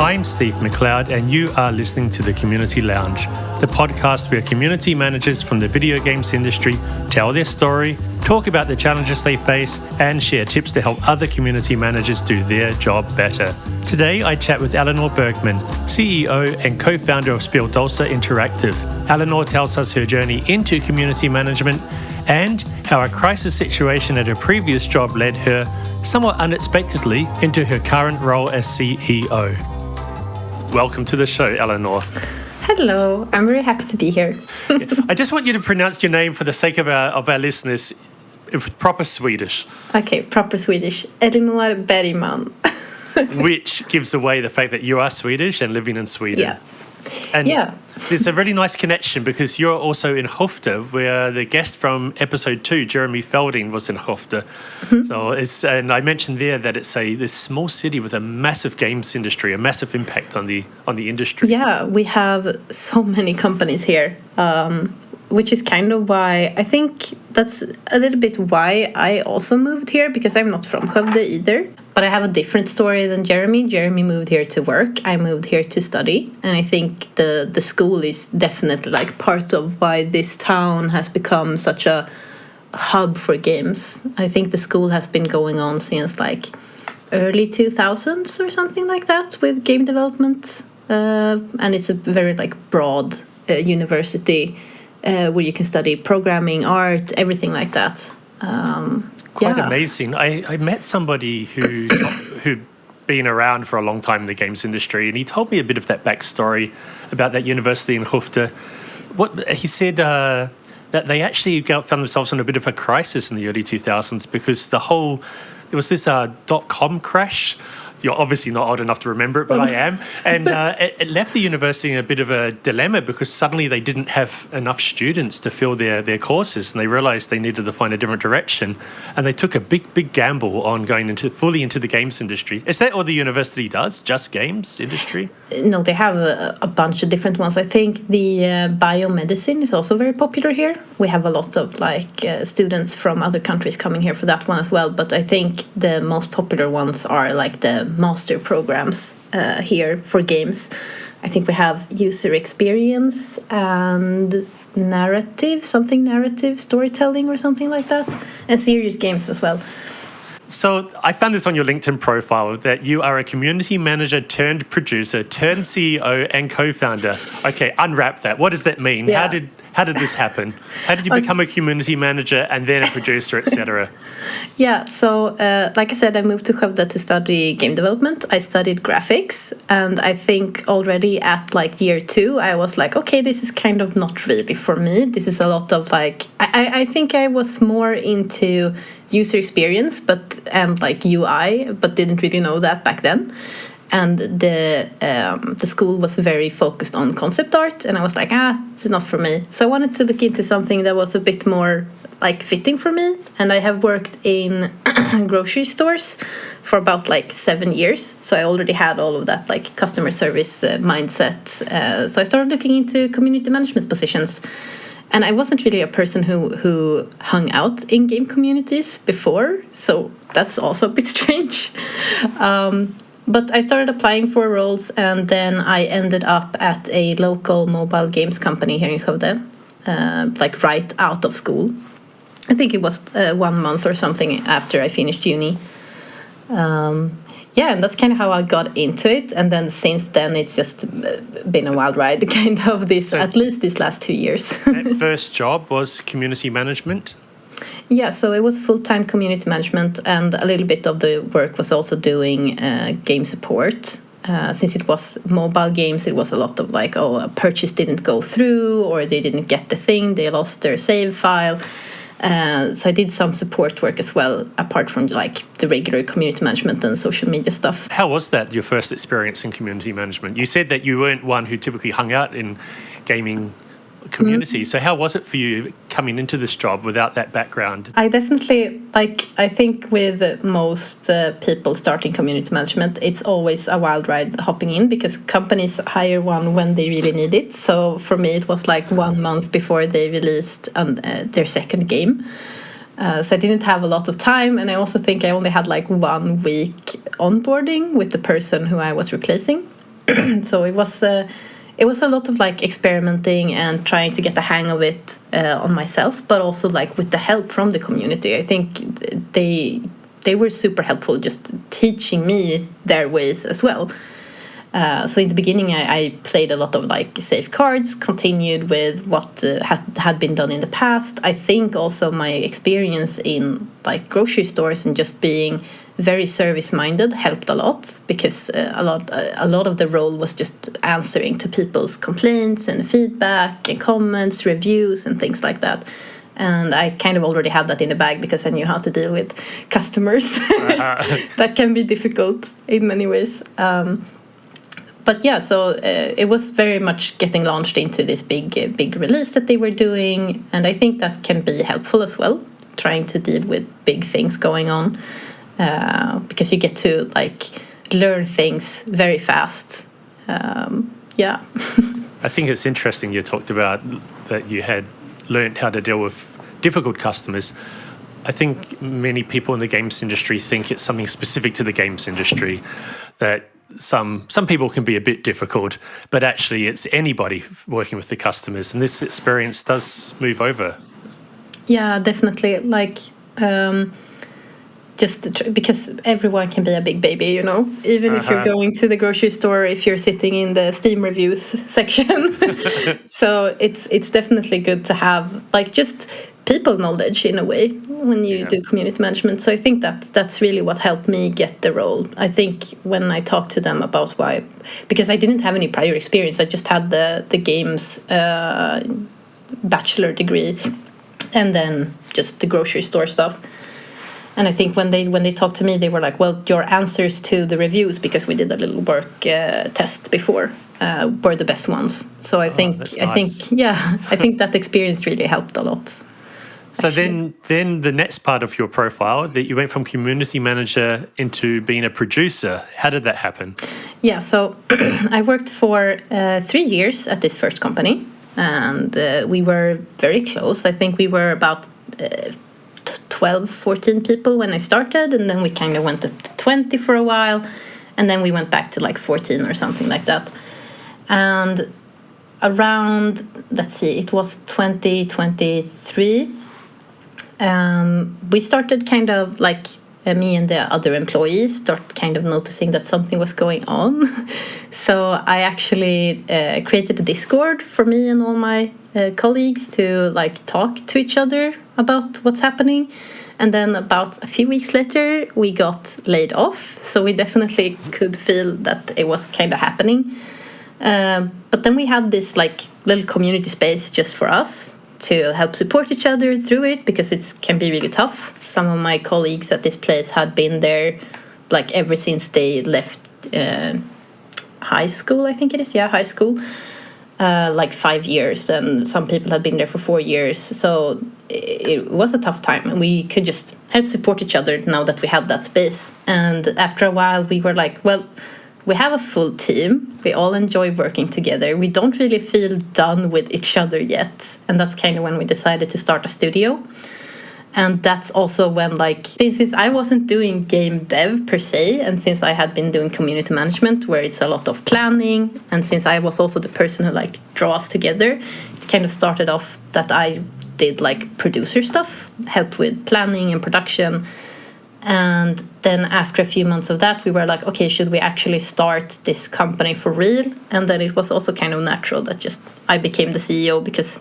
I'm Steve McLeod, and you are listening to The Community Lounge, the podcast where community managers from the video games industry tell their story, talk about the challenges they face, and share tips to help other community managers do their job better. Today, I chat with Eleanor Bergman, CEO and co-founder of Spieldolsa Interactive. Eleanor tells us her journey into community management and how a crisis situation at her previous job led her, somewhat unexpectedly, into her current role as CEO. Welcome to the show, Eleanor. Hello, I'm very happy to be here. I just want you to pronounce your name for the sake of our listeners, proper Swedish. Okay, proper Swedish. Eleanor Bergman. Which gives away the fact that you are Swedish and living in Sweden. Yeah. And there's a really nice connection because you're also in Hofte, where the guest from episode 2, Jeremy Felding, was in Hofte. Mm-hmm. And I mentioned there that it's this small city with a massive games industry, a massive impact on the industry. Yeah, we have so many companies here, which is kind of why I think that's a little bit why I also moved here, because I'm not from Skövde either. But I have a different story than Jeremy. Jeremy moved here to work. I moved here to study. And I think the school is definitely like part of why this town has become such a hub for games. I think the school has been going on since like early 2000s or something like that with game development. And it's a very like broad university where you can study programming, art, everything like that. Quite amazing. I met somebody who'd been around for a long time in the games industry, and he told me a bit of that backstory about that university in Hofte. What he said that they actually found themselves in a bit of a crisis in the early 2000s because there was this .com crash. You're obviously not old enough to remember it, but I am. And it left the university in a bit of a dilemma because suddenly they didn't have enough students to fill their courses, and they realized they needed to find a different direction. And they took a big gamble on going fully into the games industry. Is that all the university does, just games industry? No, they have a bunch of different ones. I think the biomedicine is also very popular here. We have a lot of students from other countries coming here for that one as well. But I think the most popular ones are like the master programs here for games. I think we have user experience and narrative storytelling or something like that, and serious games as well. So I found this on your LinkedIn profile that you are a community manager turned producer turned CEO and co-founder. Okay, unwrap that. What does that mean? Yeah. How did this happen? How did you become a community manager and then a producer, etc.? Yeah, so like I said, I moved to Skövde to study game development. I studied graphics, and I think already at like year 2, I was like, okay, this is kind of not really for me. This is a lot of like, I think I was more into user experience and like UI, but didn't really know that back then. And the school was very focused on concept art, and I was like, it's not for me. So I wanted to look into something that was a bit more like fitting for me. And I have worked in grocery stores for about like 7 years, so I already had all of that like customer service mindset. So I started looking into community management positions. And I wasn't really a person who hung out in game communities before, so that's also a bit strange. But I started applying for roles, and then I ended up at a local mobile games company here in Skövde, like right out of school. I think it was 1 month or something after I finished uni. And that's kind of how I got into it. And then since then, it's just been a wild ride, kind of at least these last 2 years. That first job was community management? Yeah, so it was full-time community management, and a little bit of the work was also doing game support. Since it was mobile games, it was a lot of like, a purchase didn't go through, or they didn't get the thing, they lost their save file. So I did some support work as well, apart from like the regular community management and social media stuff. How was that, your first experience in community management? You said that you weren't one who typically hung out in gaming community. So how was it for you coming into this job without that background? I definitely, I think with most people starting community management, it's always a wild ride hopping in, because companies hire one when they really need it. So for me, it was like 1 month before they released their second game. So I didn't have a lot of time, and I also think I only had like 1 week onboarding with the person who I was replacing. So it was a lot of like experimenting and trying to get the hang of it on myself, but also like with the help from the community. I think they were super helpful, just teaching me their ways as well. So in the beginning, I played a lot of like safeguards, continued with what had been done in the past. I think also my experience in like grocery stores and just being very service-minded helped a lot, because a lot of the role was just answering to people's complaints and feedback and comments, reviews and things like that. And I kind of already had that in the bag because I knew how to deal with customers. That can be difficult in many ways. But yeah, so it was very much getting launched into this big release that they were doing, and I think that can be helpful as well, trying to deal with big things going on, because you get to like learn things very fast. Yeah. I think it's interesting you talked about that you had learned how to deal with difficult customers. I think many people in the games industry think it's something specific to the games industry, that some people can be a bit difficult, but actually it's anybody working with the customers, and this experience does move over. Yeah, definitely. Like because everyone can be a big baby, you know, even if you're going to the grocery store, if you're sitting in the Steam reviews section. So it's definitely good to have like just people knowledge in a way when you do community management. So I think that's really what helped me get the role. I think when I talked to them about why, because I didn't have any prior experience, I just had the games bachelor degree and then just the grocery store stuff. And I think when they talked to me, they were like, well, your answers to the reviews, because we did a little work test before, were the best ones. So I think that experience really helped a lot. So then the next part of your profile, that you went from community manager into being a producer. How did that happen? Yeah, so I worked for 3 years at this first company, and we were very close. I think we were about 12, 14 people when I started, and then we kind of went up to 20 for a while, and then we went back to like 14 or something like that. And around, let's see, it was 2023, we started kind of like me and the other employees start kind of noticing that something was going on. So I actually created a Discord for me and all my colleagues to like talk to each other about what's happening. And then about a few weeks later, we got laid off. So we definitely could feel that it was kind of happening. But then we had this like little community space just for us to help support each other through it, because it can be really tough. Some of my colleagues at this place had been there like ever since they left high school, I think it is. Yeah, high school. Like 5 years, and some people had been there for 4 years. So it was a tough time, and we could just help support each other now that we had that space. And after a while, we were like, well, we have a full team. We all enjoy working together. We don't really feel done with each other yet. And that's kind of when we decided to start a studio. And that's also when, like, since I wasn't doing game dev per se, and since I had been doing community management, where it's a lot of planning, and since I was also the person who, like, draws together, it kind of started off that I did, like, producer stuff, help with planning and production. And then after a few months of that, we were like, okay, should we actually start this company for real? And then it was also kind of natural that just I became the CEO, because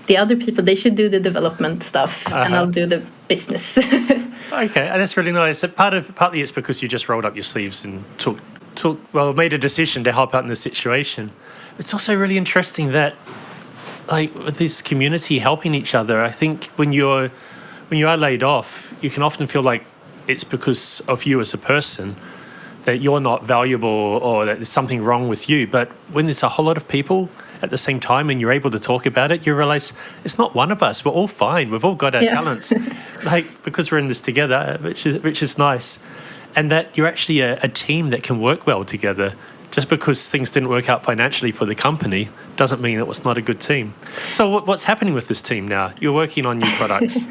the other people, they should do the development stuff, and I'll do the business. Okay, and that's really nice. Partly it's because you just rolled up your sleeves and made a decision to help out in this situation. It's also really interesting that, like, with this community helping each other, I think when you are laid off, you can often feel like it's because of you as a person, that you're not valuable or that there's something wrong with you. But when there's a whole lot of people at the same time and you're able to talk about it, you realize it's not one of us. We're all fine. We've all got our talents, like, because we're in this together, which is nice. And that you're actually a team that can work well together. Just because things didn't work out financially for the company doesn't mean it was not a good team. So what's happening with this team now? You're working on new products.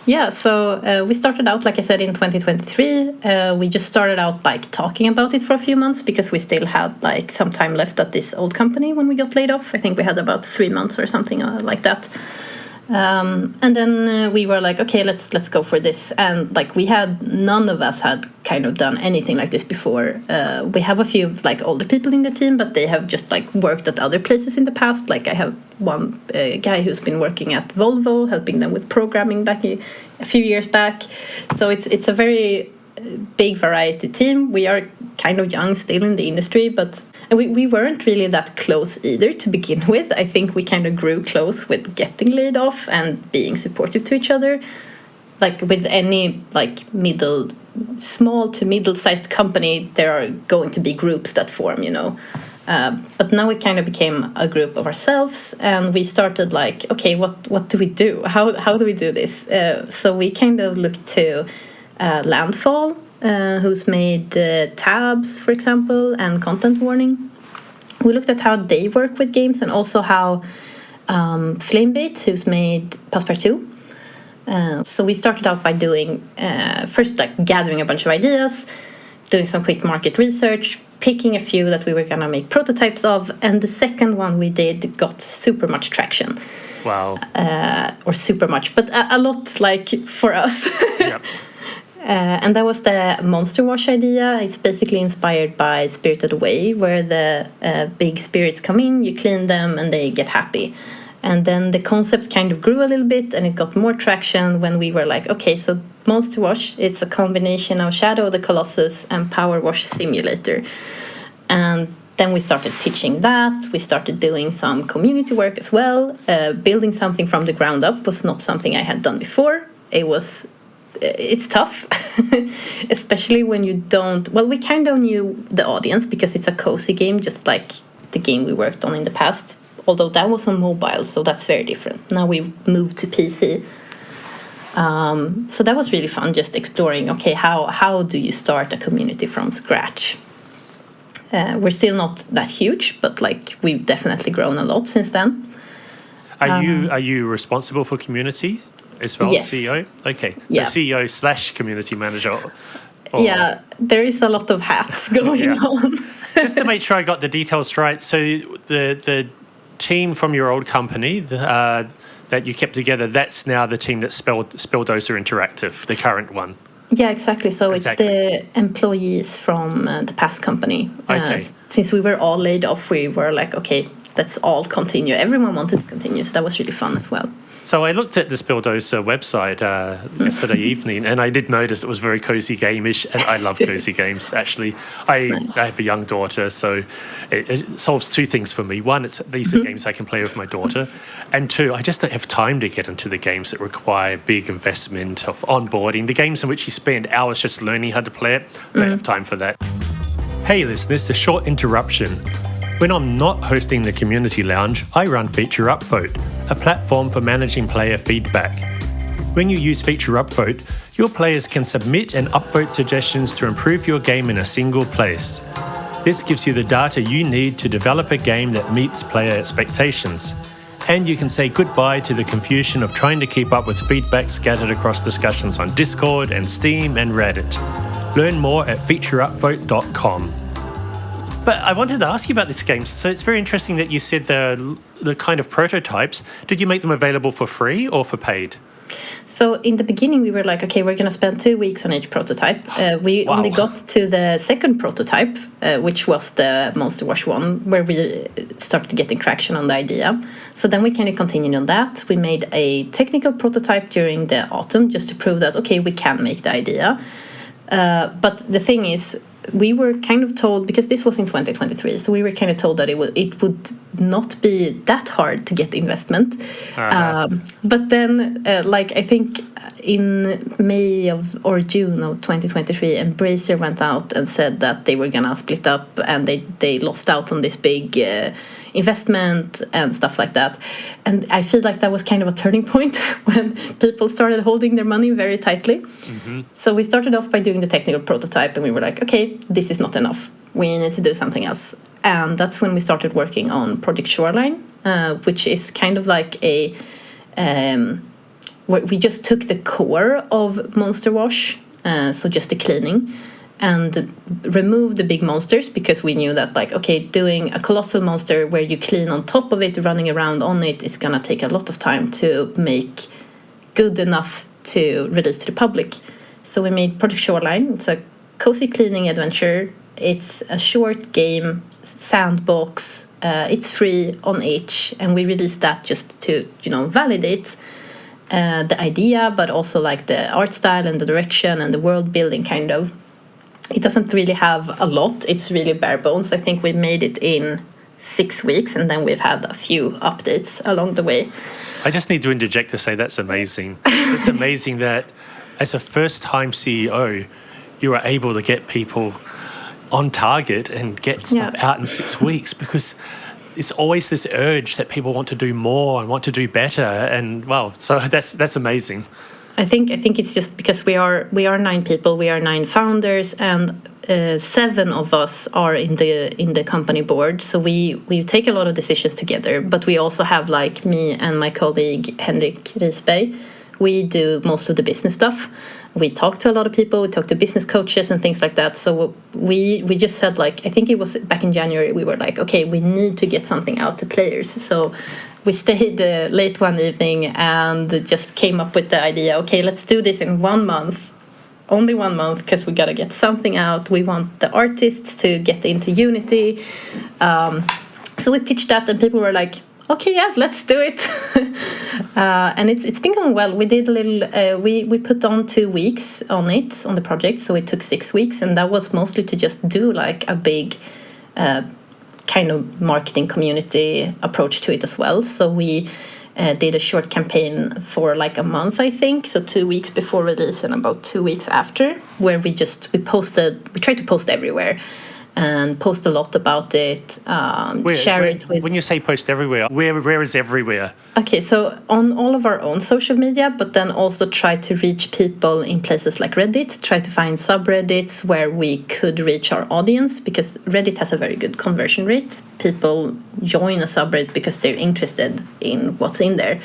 Yeah, so we started out, like I said, in 2023. We just started out like talking about it for a few months because we still had like some time left at this old company when we got laid off. I think we had about 3 months or something like that. And then we were like, okay, let's go for this. And like none of us had kind of done anything like this before. We have a few like older people in the team, but they have just like worked at other places in the past. Like I have one guy who's been working at Volvo, helping them with programming back a few years back. So it's a very big variety team. We are kind of young still in the industry, but we weren't really that close either to begin with. I think we kind of grew close with getting laid off and being supportive to each other. Like with any like small to middle-sized company, there are going to be groups that form, you know. But now we kind of became a group of ourselves, and we started like, okay, what do we do? How do we do this? So we kind of looked to Landfall, who's made tabs, for example, and content warning. We looked at how they work with games, and also how Flamebait, who's made Passepartout. So we started out by doing first like gathering a bunch of ideas, doing some quick market research, picking a few that we were gonna make prototypes of, and the second one we did got super much traction. Wow. Or super much, but a lot like for us. Yep. And that was the Monster Wash idea. It's basically inspired by Spirited Away, where the big spirits come in, you clean them, and they get happy. And then the concept kind of grew a little bit, and it got more traction when we were like, okay, so Monster Wash, it's a combination of Shadow of the Colossus and Power Wash Simulator. And then we started pitching that. We started doing some community work as well. Building something from the ground up was not something I had done before. It's tough, especially when you don't... Well, we kind of knew the audience because it's a cozy game, just like the game we worked on in the past, although that was on mobile, so that's very different. Now we moved to PC. So that was really fun, just exploring, okay, how do you start a community from scratch? We're still not that huge, but like we've definitely grown a lot since then. Are you responsible for community as well, yes. CEO? Okay, so yeah. CEO / community manager. Yeah, there is a lot of hats going on. Just to make sure I got the details right, so the team from your old company that you kept together, that's now the team that's Spelldozer Interactive, the current one. Yeah, exactly. So it's the employees from the past company. Okay. Since we were all laid off, we were like, okay, let's all continue. Everyone wanted to continue, so that was really fun as well. So I looked at the Spelldozer website yesterday evening, and I did notice it was very cozy game-ish, and I love cozy games, actually. I have a young daughter, so it solves two things for me. One, these are games I can play with my daughter, and two, I just don't have time to get into the games that require big investment of onboarding. The games in which you spend hours just learning how to play it, I don't have time for that. Hey listeners, a short interruption. When I'm not hosting the Community Lounge, I run Feature Upvote, a platform for managing player feedback. When you use Feature Upvote, your players can submit and upvote suggestions to improve your game in a single place. This gives you the data you need to develop a game that meets player expectations. And you can say goodbye to the confusion of trying to keep up with feedback scattered across discussions on Discord and Steam and Reddit. Learn more at featureupvote.com. But I wanted to ask you about this game. So it's very interesting that you said the kind of prototypes. Did you make them available for free or for paid? So in the beginning, we were like, okay, we're going to spend 2 weeks on each prototype. We only got to the second prototype, which was the Monster Wash one, where we started getting traction on the idea. So then we kind of continued on that. We made a technical prototype during the autumn just to prove that, okay, we can make the idea. But the thing is, we were kind of told, because this was in 2023, so we were kind of told that it would not be that hard to get investment. But then, I think in May or June of 2023, Embracer went out and said that they were gonna split up, and they lost out on this big investment and stuff like that. And I feel like that was kind of a turning point when people started holding their money very tightly. Mm-hmm. So we started off by doing the technical prototype, and we were like, okay, this is not enough. We need to do something else. And that's when we started working on Project Shoreline, which is kind of like a we just took the core of Monster Wash, so just the cleaning, and removed the big monsters, because we knew that, like, okay, doing a colossal monster where you clean on top of it, running around on it, is gonna take a lot of time to make good enough to release to the public. So we made Project Shoreline. It's a cozy cleaning adventure. It's a short game, sandbox. It's free on itch, and we released that just to, validate the idea, but also like the art style and the direction and the world building kind of. It doesn't really have a lot. It's really bare bones. I think we made it in 6 weeks, and then we've had a few updates along the way. I just need to interject to say that's amazing. It's amazing that as a first-time CEO, you are able to get people on target and get stuff out in 6 weeks, because it's always this urge that people want to do more and want to do better, and so that's amazing. I think it's just because we are 9 people, we are 9 founders, and 7 of us are in the company board. So we take a lot of decisions together, but we also have, like, me and my colleague Henrik Risberg. We do most of the business stuff. We talk to a lot of people. We talk to business coaches and things like that. So we just said, like, I think it was back in January, we were like, okay, we need to get something out to players. So we stayed late one evening and just came up with the idea, okay, let's do this in 1 month. Only 1 month, because we got to get something out. We want the artists to get into Unity. So we pitched that, and people were like, okay, yeah, let's do it. And it's been going well. We did a little, we put on 2 weeks on the project, so it took 6 weeks, and that was mostly to just do, like, a big kind of marketing community approach to it as well. So we did a short campaign for like a month, I think, so 2 weeks before release and about 2 weeks after, where we tried to post everywhere and post a lot about it, share it with... When you say post everywhere, where is everywhere? Okay, so on all of our own social media, but then also try to reach people in places like Reddit, try to find subreddits where we could reach our audience, because Reddit has a very good conversion rate. People join a subreddit because they're interested in what's in there.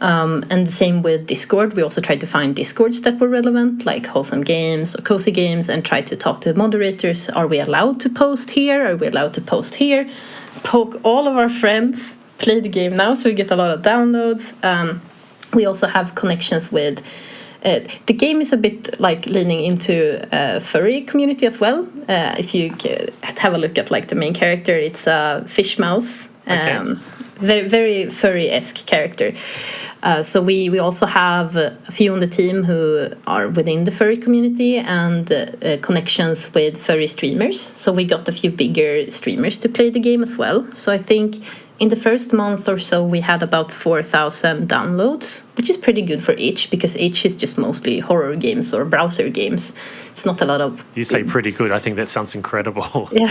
And same with Discord. We also tried to find Discords that were relevant, like Wholesome Games or Cozy Games, and tried to talk to the moderators. Are we allowed to post here? Are we allowed to post here? Poke all of our friends, play the game now, so we get a lot of downloads. We also have connections with... the game is a bit like leaning into furry community as well. If you have a look at, like, the main character, it's a fish mouse. Very, very furry-esque character. So we also have a few on the team who are within the furry community, and connections with furry streamers. So we got a few bigger streamers to play the game as well. So I think in the first month or so we had about 4,000 downloads, which is pretty good for itch, because itch is just mostly horror games or browser games. It's not a lot of... You say pretty good. I think that sounds incredible. Yeah.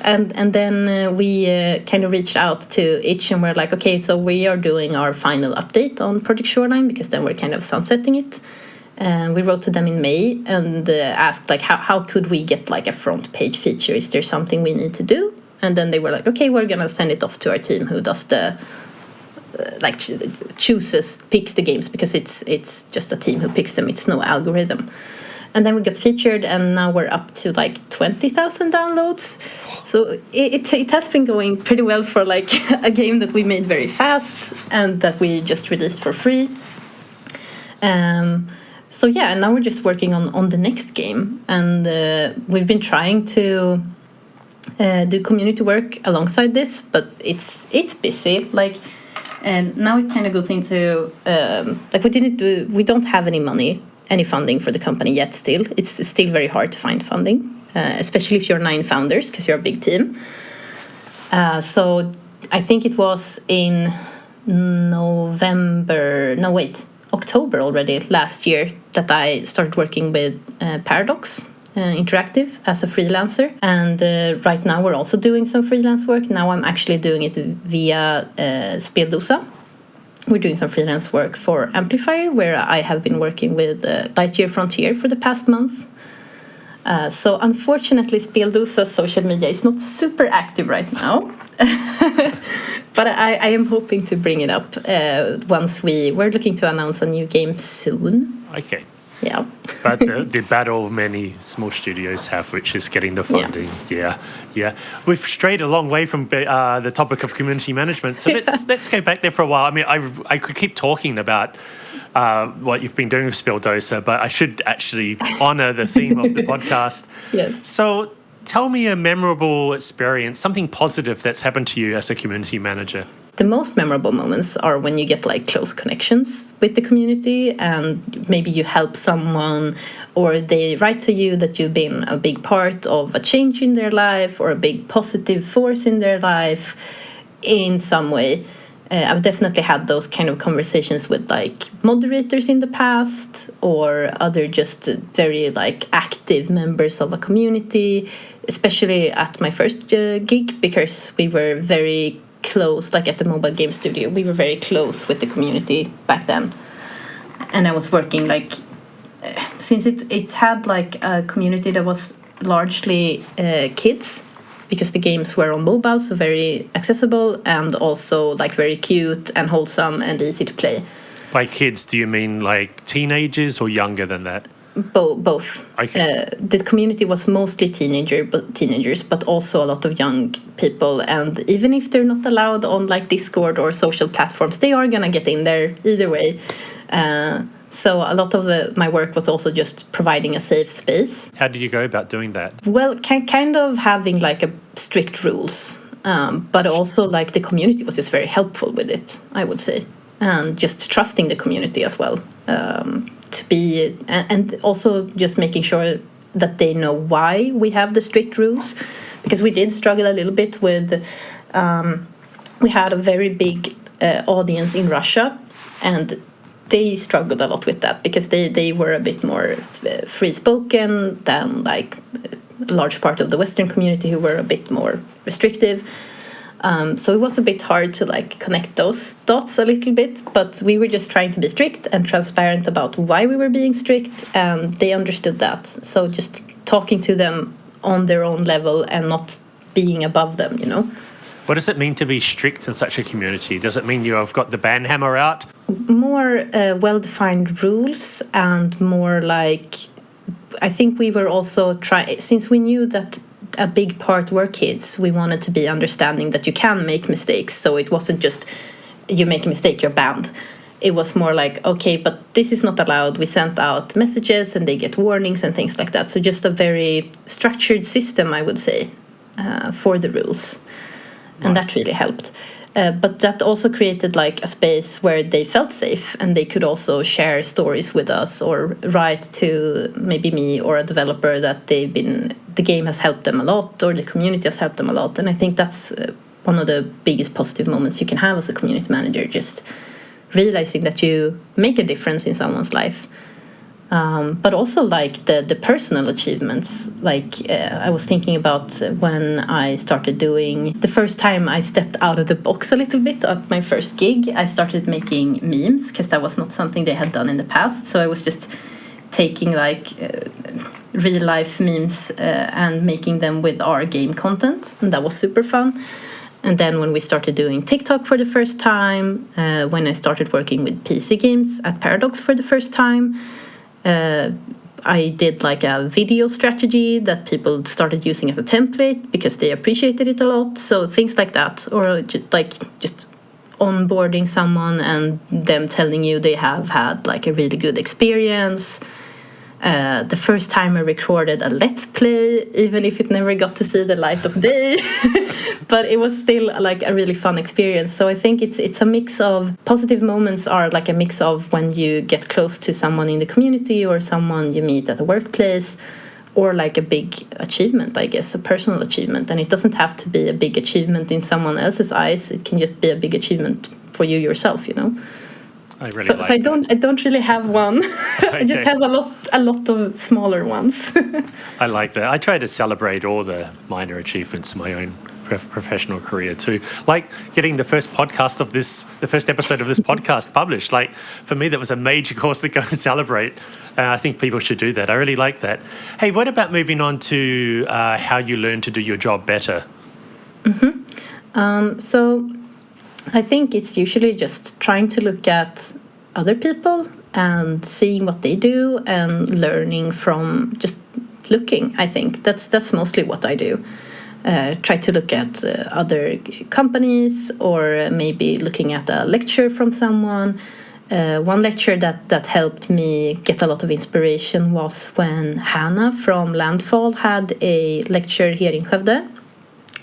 And then we kind of reached out to itch, and we're like, okay, so we are doing our final update on Project Shoreline, because then we're kind of sunsetting it. And we wrote to them in May and asked, like, how could we get, like, a front page feature? Is there something we need to do? And then they were like, okay, we're going to send it off to our team who does the, picks the games, because it's just a team who picks them. It's no algorithm. And then we got featured, and now we're up to, like, 20,000 downloads. So it has been going pretty well for, like, a game that we made very fast and that we just released for free. So yeah, and now we're just working on the next game. And we've been trying to... do community work alongside this, but it's busy. Like, and now it kind of goes into like, we don't have any funding for the company yet. Still, it's still very hard to find funding, especially if you're 9 founders, because you're a big team. So I think it was in October already last year that I started working with Paradox Interactive as a freelancer, and right now we're also doing some freelance work. Now I'm actually doing it via Speldosa. We're doing some freelance work for Amplifier, where I have been working with Lightyear Frontier for the past month. So unfortunately, Speldosa's social media is not super active right now. But I am hoping to bring it up once we're looking to announce a new game soon. Okay. Yeah. But the battle many small studios have, which is getting the funding. Yeah. We've strayed a long way from the topic of community management. So let's go back there for a while. I mean, I could keep talking about what you've been doing with Spilldozer, but I should actually honour the theme of the podcast. Yes. So tell me a memorable experience, something positive that's happened to you as a community manager. The most memorable moments are when you get like close connections with the community and maybe you help someone or they write to you that you've been a big part of a change in their life or a big positive force in their life in some way. I've definitely had those kind of conversations with like moderators in the past or other just very like active members of a community, especially at my first gig because we were very close, like at the mobile game studio. We were very close with the community back then. And I was working like, since it had like a community that was largely kids, because the games were on mobile, so very accessible and also like very cute and wholesome and easy to play. By kids, do you mean like teenagers or younger than that? Both. Okay. The community was mostly teenagers, but also a lot of young people. And even if they're not allowed on like Discord or social platforms, they are gonna get in there either way. So a lot of my work was also just providing a safe space. How did you go about doing that? Well, kind of having like a strict rules, but also like the community was just very helpful with it, I would say, and just trusting the community as well. To be and also just making sure that they know why we have the strict rules, because we did struggle a little bit with. We had a very big audience in Russia, and they struggled a lot with that because they were a bit more free spoken than like a large part of the Western community who were a bit more restrictive. So it was a bit hard to like connect those dots a little bit, but we were just trying to be strict and transparent about why we were being strict, and they understood that. So just talking to them on their own level and not being above them, you know. What does it mean to be strict in such a community? Does it mean you have got the ban hammer out? More well-defined rules and more like, I think we were also trying, since we knew that a big part were kids, we wanted to be understanding that you can make mistakes. So it wasn't just you make a mistake, you're banned. It was more like, okay, but this is not allowed. We sent out messages and they get warnings and things like that. So just a very structured system, I would say, for the rules. And Nice. that really helped. But that also created like a space where they felt safe and they could also share stories with us or write to maybe me or a developer that the game has helped them a lot or the community has helped them a lot. And I think that's one of the biggest positive moments you can have as a community manager, just realizing that you make a difference in someone's life. But also like the personal achievements. Like I was thinking about when I started doing the first time I stepped out of the box a little bit at my first gig. I started making memes because that was not something they had done in the past. So I was just taking like real life memes and making them with our game content, and that was super fun. And then when we started doing TikTok for the first time, when I started working with PC games at Paradox for the first time, I did like a video strategy that people started using as a template because they appreciated it a lot. So things like that, or just onboarding someone and them telling you they have had like a really good experience. The first time I recorded a Let's Play, even if it never got to see the light of day, but it was still like a really fun experience. So I think it's a mix of positive moments are like a mix of when you get close to someone in the community or someone you meet at the workplace, or like a big achievement, I guess, a personal achievement. And it doesn't have to be a big achievement in someone else's eyes. It can just be a big achievement for you yourself, you know. I really So like I don't really have one. I just have a lot of smaller ones. I like that. I try to celebrate all the minor achievements in my own professional career too. Like getting the first episode of this podcast published. Like for me, that was a major cause to go and celebrate. And I think people should do that. I really like that. Hey, what about moving on to how you learn to do your job better? So I think it's usually just trying to look at other people and seeing what they do and learning from just looking. I think that's mostly what I do. Try to look at other companies, or maybe looking at a lecture from someone. One lecture that helped me get a lot of inspiration was when Hannah from Landfall had a lecture here in Skövde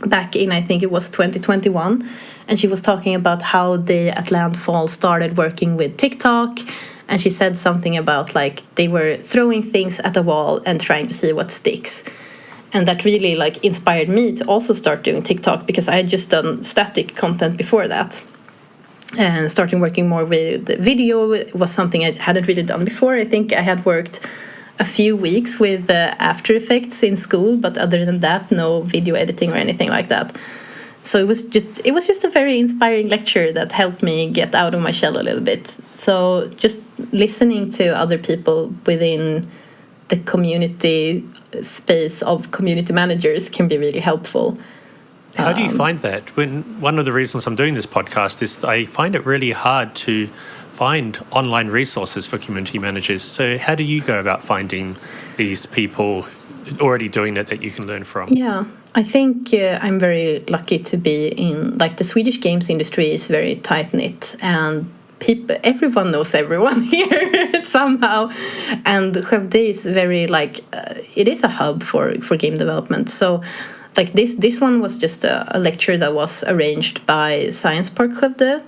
back in, I think it was 2021, and she was talking about how they at Landfall started working with TikTok, and she said something about like they were throwing things at a wall and trying to see what sticks. And that really like inspired me to also start doing TikTok, because I had just done static content before that. And starting working more with video was something I hadn't really done before. I think I had worked a few weeks with After Effects in school, but other than that, no video editing or anything like that. So it was just a very inspiring lecture that helped me get out of my shell a little bit. So just listening to other people within the community space of community managers can be really helpful. How do you find that? When one of the reasons I'm doing this podcast is I find it really hard to find online resources for community managers. So how do you go about finding these people already doing it that you can learn from? Yeah, I think I'm very lucky to be in, like, the Swedish games industry is very tight-knit, and everyone knows everyone here somehow, and Skövde is very like it is a hub for game development. So like this one was just a lecture that was arranged by Science Park Skövde.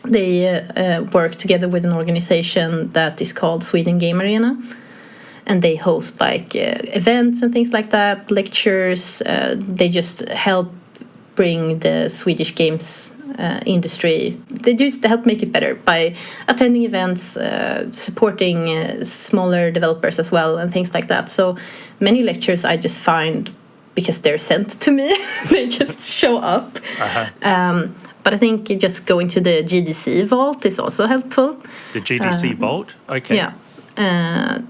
They work together with an organization that is called Sweden Game Arena, and they host like events and things like that, lectures. They just help bring the Swedish games industry. They just help make it better by attending events, supporting smaller developers as well, and things like that. So many lectures I just find because they're sent to me. They just show up. But I think just going to the GDC Vault is also helpful. The GDC Vault? Okay. Yeah.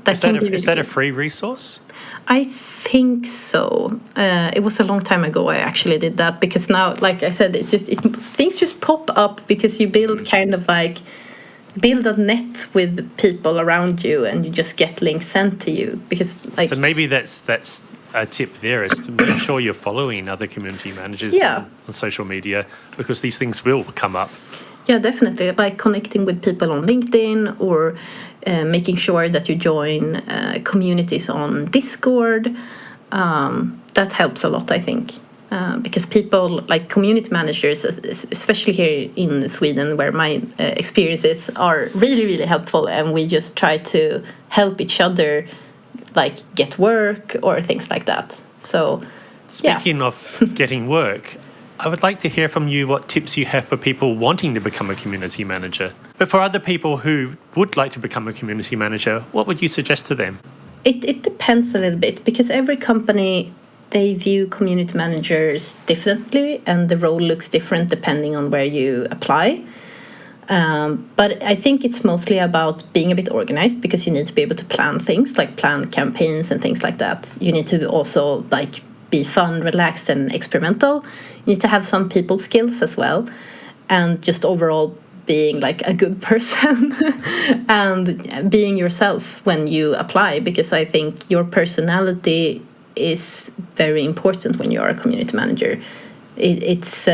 Is that a free resource? I think so. It was a long time ago I actually did that, because now, like I said, things just pop up because you build build a net with people around you, and you just get links sent to you. Because so maybe that's a tip there, is to make sure you're following other community managers on social media, because these things will come up. Yeah, definitely. Like connecting with people on LinkedIn, or making sure that you join communities on Discord. That helps a lot, I think. Because people, like community managers, especially here in Sweden, where my experiences are really, really helpful, and we just try to help each other, like get work or things like that. So, speaking of getting work, I would like to hear from you what tips you have for people wanting to become a community manager. But for other people who would like to become a community manager, what would you suggest to them? It depends a little bit, because every company, they view community managers differently, and the role looks different depending on where you apply. But I think it's mostly about being a bit organized, because you need to be able to plan things, like plan campaigns and things like that. You need to also like be fun, relaxed, and experimental. You need to have some people skills as well, and just overall being like a good person and being yourself when you apply, because I think your personality is very important when you are a community manager. It's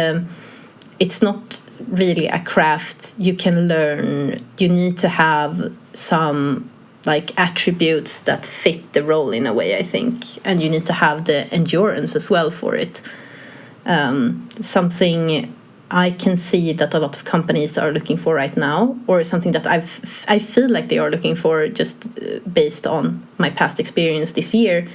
not really a craft you can learn. You need to have some like attributes that fit the role in a way, I think, and you need to have the endurance as well for it. Something I can see that a lot of companies are looking for right now, or something that I feel like they are looking for, just based on my past experience this year,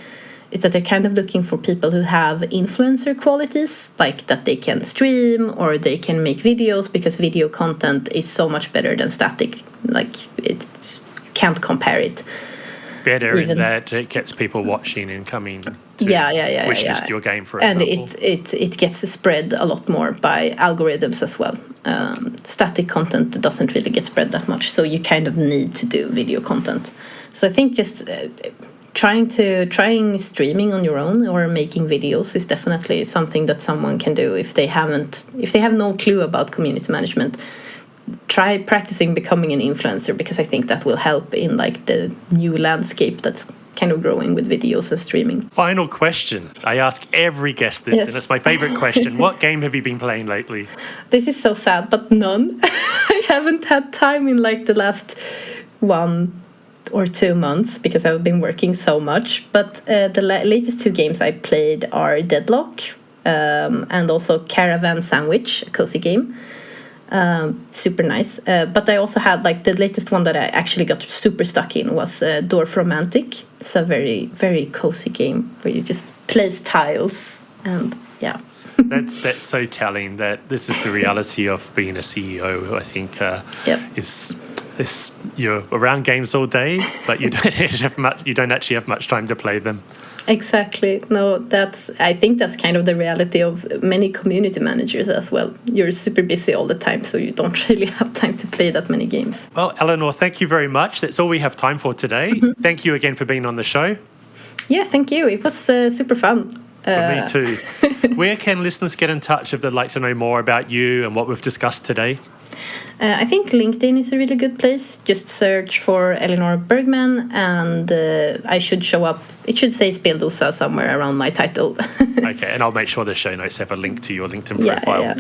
is that they're kind of looking for people who have influencer qualities, like that they can stream or they can make videos, because video content is so much better than static. Like, it can't compare it. Better in that it gets people watching and coming to wishlist your game, for example. And it gets spread a lot more by algorithms as well. Static content doesn't really get spread that much, so you kind of need to do video content. So I think just trying streaming on your own or making videos is definitely something that someone can do if they have no clue about community management. Try practicing becoming an influencer, because I think that will help in like the new landscape that's kind of growing with videos and streaming. Final question. I ask every guest this, and it's my favorite question. What game have you been playing lately? This is so sad, but none. I haven't had time in like the last 1 or 2 months because I've been working so much. But the latest 2 games I played are Deadlock and also Caravan Sandwich, a cozy game. Super nice. But I also had like the latest one that I actually got super stuck in was Dwarf Romantic. It's a very, very cozy game where you just place tiles and yeah. That's so telling that this is the reality of being a CEO. I think is you're around games all day, but you don't actually have much time to play them. Exactly. No, I think that's kind of the reality of many community managers as well. You're super busy all the time, so you don't really have time to play that many games. Well, Eleanor, thank you very much. That's all we have time for today. Mm-hmm. Thank you again for being on the show. Yeah, thank you. It was super fun. For me too. Where can listeners get in touch if they'd like to know more about you and what we've discussed today? I think LinkedIn is a really good place. Just search for Eleanor Bergman and I should show up. It should say Speldosa somewhere around my title. Okay, and I'll make sure the show notes have a link to your LinkedIn profile. Yeah.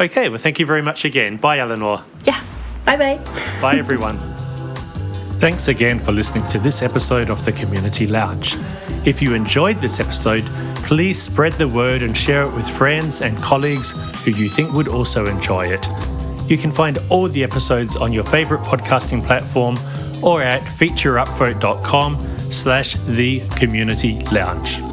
Okay, well, thank you very much again. Bye, Eleanor. Yeah, bye-bye. Bye, everyone. Thanks again for listening to this episode of the Community Lounge. If you enjoyed this episode, please spread the word and share it with friends and colleagues who you think would also enjoy it. You can find all the episodes on your favorite podcasting platform or at featureupvote.com/thecommunitylounge.